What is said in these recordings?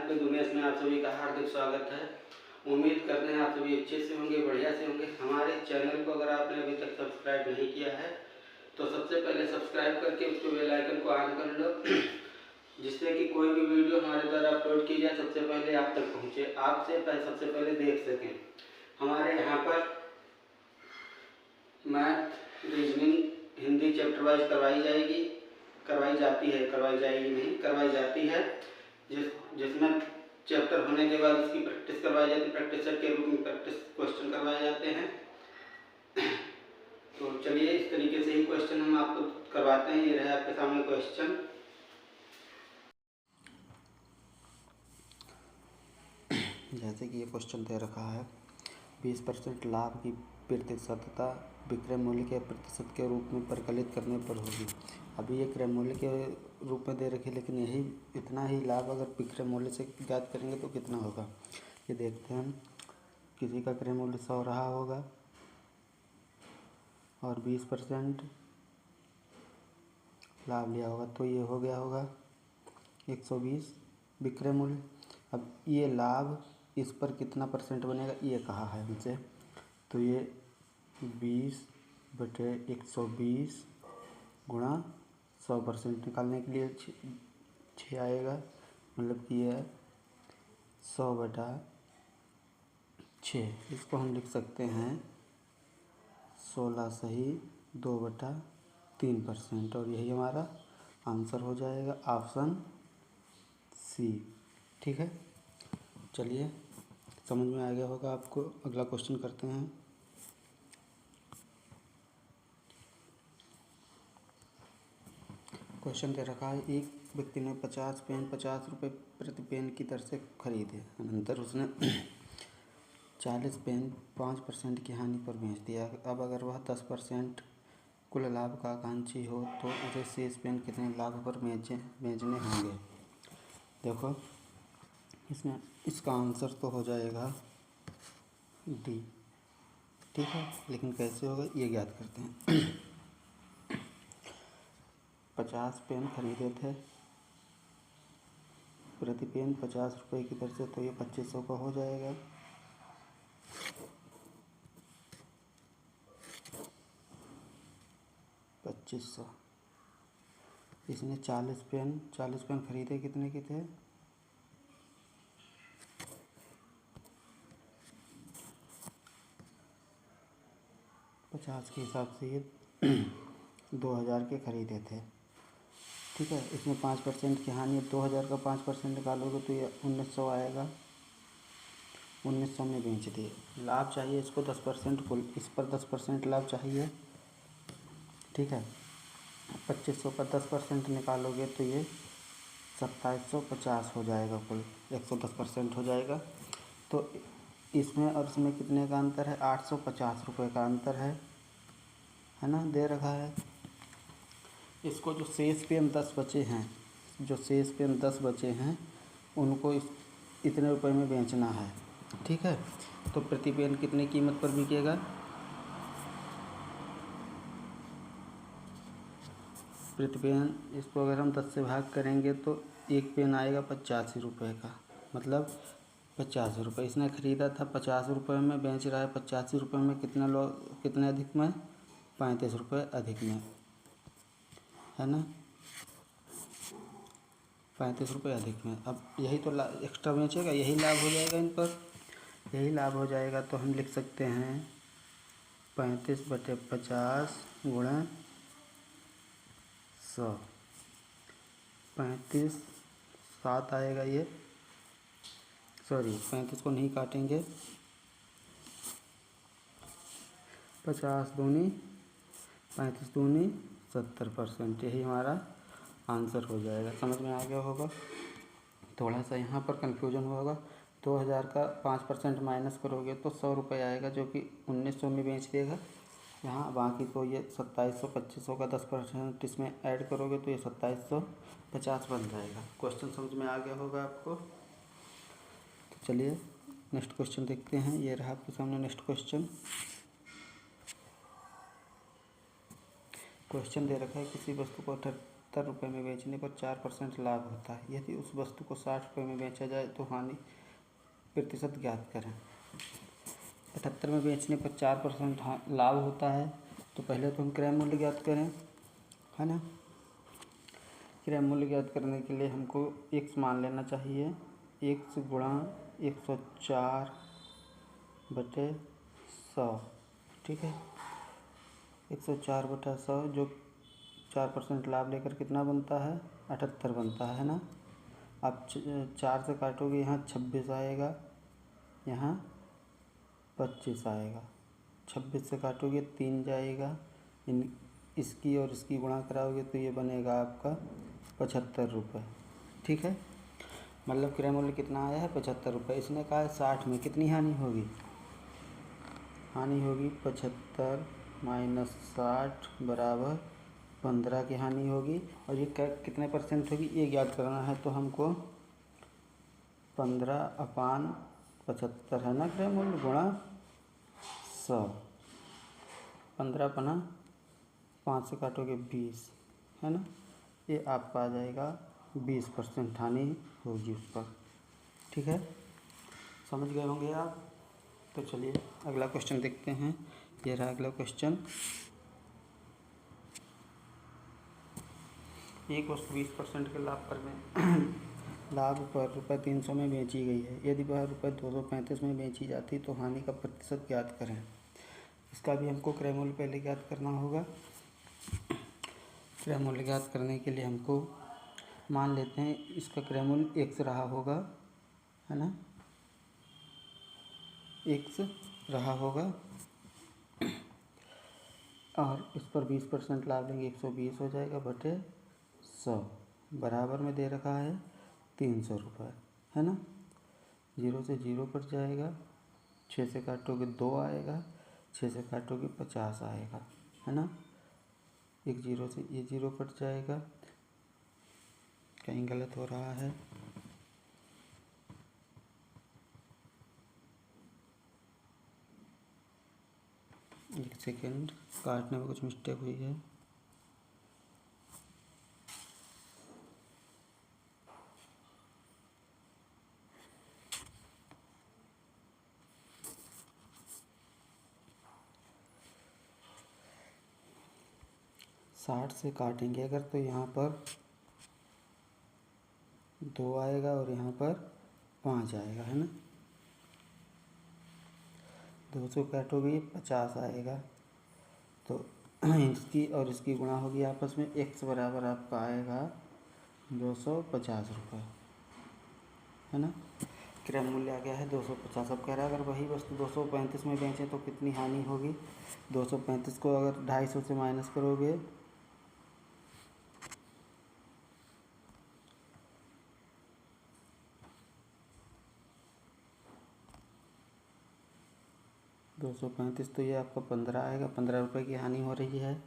पे दुनिया में आप सभी का हार्दिक स्वागत है। उम्मीद करते हैं आप सभी अच्छे से होंगे, बढ़िया से होंगे। हमारे चैनल को अगर आपने अभी तक सब्सक्राइब नहीं किया है तो सबसे पहले सब्सक्राइब करके उसके बेल आइकन को ऑन कर लो, जिससे कि कोई भी वीडियो हमारे द्वारा अपलोड की जाए सबसे पहले आप तक पहुँचे, आपसे सबसे पहले देख सकें। हमारे यहाँ पर math, reasoning, Hindi chapter wise करवाई जाती है, जिसमें चैप्टर होने के बाद उसकी प्रैक्टिस करवाई जाती है। प्रैक्टिस सेट के रूप में प्रैक्टिस क्वेश्चन करवाए जाते हैं। तो चलिए इस तरीके से ही क्वेश्चन हम आपको करवाते हैं। ये रहे आपके सामने क्वेश्चन। जैसे कि ये क्वेश्चन दे रखा है 20% लाभ की प्रतिशतता विक्रय मूल्य के प्रतिशत के रूप में परिकलित करने पर होगी। अभी ये क्रय मूल्य के रूप में दे रखी है, लेकिन यही इतना ही लाभ अगर विक्रय मूल्य से ज्ञात करेंगे तो कितना होगा ये देखते हैं। किसी का क्रय मूल्य 100 रहा होगा और 20% लाभ लिया होगा, तो ये हो गया होगा 120 विक्रय मूल्य। अब ये लाभ इस पर कितना परसेंट बनेगा ये कहा है हमसे, तो ये 20/120 गुणा 100% निकालने के लिए 6 आएगा, मतलब कि यह 100/6। इसको हम लिख सकते हैं 16 सही 2/3%, और यही हमारा आंसर हो जाएगा, ऑप्शन सी। ठीक है, चलिए समझ में आ गया होगा आपको। अगला क्वेश्चन करते हैं। क्वेश्चन दे रखा है एक व्यक्ति ने 50 पेन 50 रुपये प्रति पेन की दर से खरीदे, अनंतर उसने 40 पेन 5% की हानि पर बेच दिया। अब अगर वह 10% कुल लाभ का आकांक्षी हो तो उसे शेष पेन कितने लाभ पर बेचने होंगे। देखो इसमें इसका आंसर तो हो जाएगा डी। ठीक है, लेकिन कैसे होगा ये ज्ञात करते हैं। 50 पेन खरीदे थे प्रति पेन 50 रुपये की दर से, तो ये 2500 का हो जाएगा। इसने 40 पेन खरीदे, कितने के थे 50 के हिसाब से ये 2000 के खरीदे थे। ठीक है, इसमें 5% की हानि, 2000 का 5% निकालोगे तो ये 1900 आएगा। 1900 में बेच दिए। लाभ चाहिए इसको 10%, कुल इस पर 10% लाभ चाहिए। ठीक है, 2500 का 10% निकालोगे तो ये 2750 हो जाएगा, कुल 110% हो जाएगा। तो इसमें और इसमें कितने का अंतर है, 850 रुपये का अंतर है ना, दे रखा है। इसको जो शेष पेन 10 बचे हैं उनको इतने रुपए में बेचना है। ठीक है, तो प्रति पेन कितनी कीमत पर बिकेगा, प्रति पेन इसको अगर हम 10 से भाग करेंगे तो एक पेन आएगा 85 रुपये का, मतलब 50 रुपये। इसने ख़रीदा था 50 रुपये में, बेच रहा है 85 रुपये में। कितने अधिक में, 35 रुपये अधिक में, है ना, 35 रुपये अधिक में। अब यही तो एक्स्ट्रा बेचेगा, यही लाभ हो जाएगा इन पर, यही लाभ हो जाएगा। तो हम लिख सकते हैं 35/50 गुणा 100, 35 7 आएगा ये, सॉरी 35 को नहीं काटेंगे, 50 दूनी 35 दूनी 70%, यही हमारा आंसर हो जाएगा। समझ में आ गया होगा। थोड़ा सा यहाँ पर कन्फ्यूजन होगा। 2000 का 5% माइनस करोगे तो 100 रुपये आएगा, जो कि 1900 में बेच देगा यहाँ। बाकी तो ये 2700, 2500 का 10% इसमें ऐड करोगे तो ये 2750 बन जाएगा। क्वेश्चन समझ में आ गया होगा आपको। तो चलिए नेक्स्ट क्वेश्चन देखते हैं। ये रहा आपके सामने नेक्स्ट क्वेश्चन। क्वेश्चन दे रखा है किसी वस्तु को रुपये में बेचने पर 4% लाभ होता है। यदि उस वस्तु को 60 रुपये में बेचा जाए तो हानि प्रतिशत ज्ञात करें। 78 में बेचने पर 4% लाभ होता है, तो पहले तो हम क्रय मूल्य ज्ञात करें, है ना। क्रय मूल्य ज्ञात करने के लिए हमको x मान लेना चाहिए। x गुणा 104/100, ठीक है। 104/100 जो 4% लाभ लेकर कितना बनता है, 78 बनता है ना। आप 4 से काटोगे, यहाँ 26 आएगा, यहाँ 25 आएगा। 26 से काटोगे 3 जाएगा, इसकी और इसकी गुणा कराओगे तो ये बनेगा आपका 75 रुपये, ठीक है। मतलब क्रय मूल्य कितना आया है, 75 रुपये। इसने कहा है 60 में कितनी हानि होगी, हानि होगी 75 - 60 = 15 की हानि होगी। और ये कितने % होगी ये ज्ञात करना है, तो हमको 15/75 है ना क्रय मूल्य, गुणा 100। 15 × 5 से काटोगे 20, है ना। ये आपका आ जाएगा 20% हानि होगी उस पर, ठीक है। समझ गए होंगे आप। तो चलिए अगला क्वेश्चन देखते हैं। ये रहा अगला क्वेश्चन। एक वस्तु 20% के लाभ पर ₹300 में बेची गई है। यदि वह ₹235 में बेची जाती तो हानि का प्रतिशत ज्ञात करें। इसका भी हमको क्रय मूल्य पहले ज्ञात करना होगा। क्रय मूल्य ज्ञात करने के लिए हमको मान लेते हैं इसका क्रय मूल्य x रहा होगा, है ना, x रहा होगा। और इस पर 20% लाभ लेंगे, 120 हो जाएगा बटे 100, बराबर में दे रखा है 300 रुपये, है ना। 0 से 0 कट जाएगा, 6 से काटोगे 2 आएगा, 6 से काटोगे 50 आएगा, है ना। एक 0 से ये 0 कट जाएगा, कहीं गलत हो रहा है। एक सेकेंड, काटने में कुछ मिस्टेक हुई है। साठ से काटेंगे अगर तो यहाँ पर 2 आएगा और यहाँ पर 5 आएगा, है ना। 2 से काटोगे 50 आएगा, तो इसकी और इसकी गुणा होगी आपस में, x बराबर आपका आएगा 250 रुपये, है ना। क्रय मूल्य आ गया है 250। अब कह रहा है अगर वही वस्तु 235 में बेचें तो कितनी हानि होगी। 235 को अगर 250 से माइनस करोगे 235, तो ये आपका 15 आएगा। 15 रुपये की हानि हो रही है,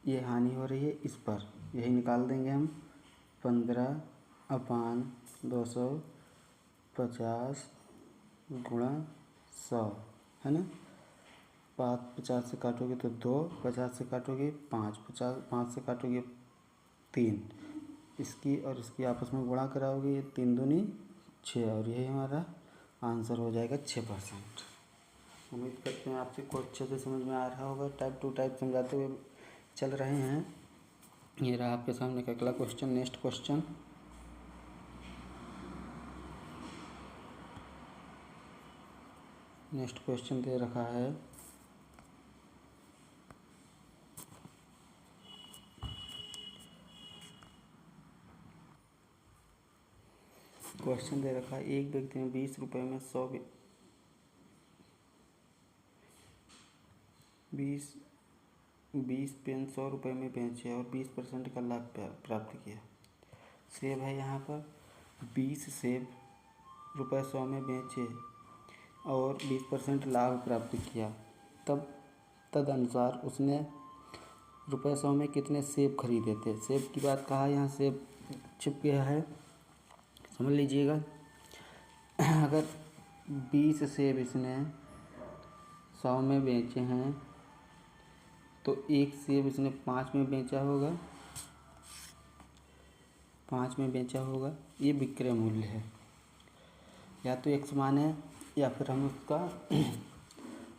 ये हानि हो रही है इस पर, यही निकाल देंगे हम। 15/250 गुणा 100, है ना। 50 से काटोगे तो 2, 50 से काटोगे 5, 5 से काटोगे 3, इसकी और इसकी आपस में गुणा कराओगे, 3 दूनी 6, और यही हमारा आंसर हो जाएगा 6%। उम्मीद करते हैं आपसे को अच्छे से समझ में आ रहा होगा। टाइप टू टाइप समझाते हुए चल रहे हैं। ये रहा आपके सामने का अगला क्वेश्चन। नेक्स्ट क्वेश्चन, दे रखा है एक व्यक्ति ने 20 रुपये में 20 पेन 100 रुपये में बेचे और 20% का लाभ प्राप्त किया। सेब है यहाँ पर, 20 सेब रुपये 100 में बेचे और 20% लाभ प्राप्त किया। तदनुसार उसने रुपये 100 में कितने सेब खरीदे थे। सेब की बात कहा, यहाँ सेब छिप गया है, समझ लीजिएगा। अगर 20 सेब इसने 100 में बेचे हैं तो एक सेब इसने 5 में बेचा होगा, 5 में बेचा होगा, ये विक्रय मूल्य है। या तो x मान है या फिर हम उसका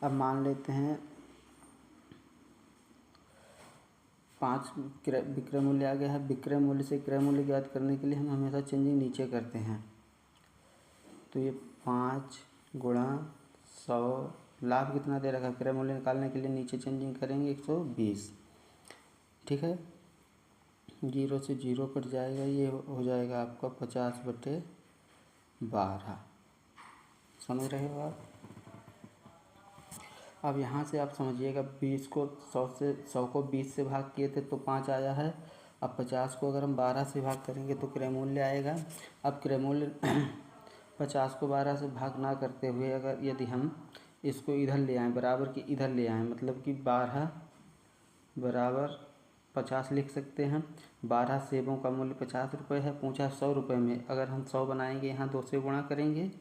अब मान लेते हैं 5 विक्रय मूल्य आ गया है। विक्रय मूल्य से क्रय मूल्य ज्ञात करने के लिए हम हमेशा चेंजिंग नीचे करते हैं। तो ये 5 गुणा 100, लाभ कितना दे रखा है, क्रय मूल्य निकालने के लिए नीचे चेंजिंग करेंगे 120। ठीक है, 0 से 0 कट जाएगा, ये हो जाएगा आपका 50/12। समझ रहे हो आप। अब यहाँ से आप समझिएगा 20 को 100 को 20 से भाग किए थे तो 5 आया है। अब 50 को अगर हम 12 से भाग करेंगे तो क्रय मूल्य आएगा। अब क्रय मूल्य 50 को 12 से भाग ना करते हुए अगर यदि हम इसको इधर ले आएँ, बराबर की इधर ले आएँ, मतलब कि 12 बराबर 50 लिख सकते हैं। 12 सेबों का मूल्य 50 रुपये है, पूछा 100 रुपये में। अगर हम 100 बनाएंगे, यहाँ 2 से गुणा करेंगे,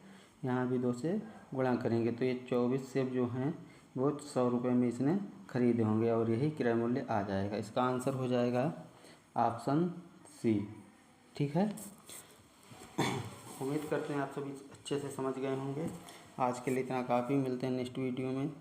यहाँ भी 2 से गुणा करेंगे, तो ये 24 सेब जो हैं वो 100 रुपये में इसने खरीदे होंगे और यही क्रय मूल्य आ जाएगा। इसका आंसर हो जाएगा ऑप्शन सी। ठीक है, उम्मीद करते हैं आप सभी अच्छे से समझ गए होंगे। आज के लिए इतना काफ़ी, मिलते हैं नेक्स्ट वीडियो में।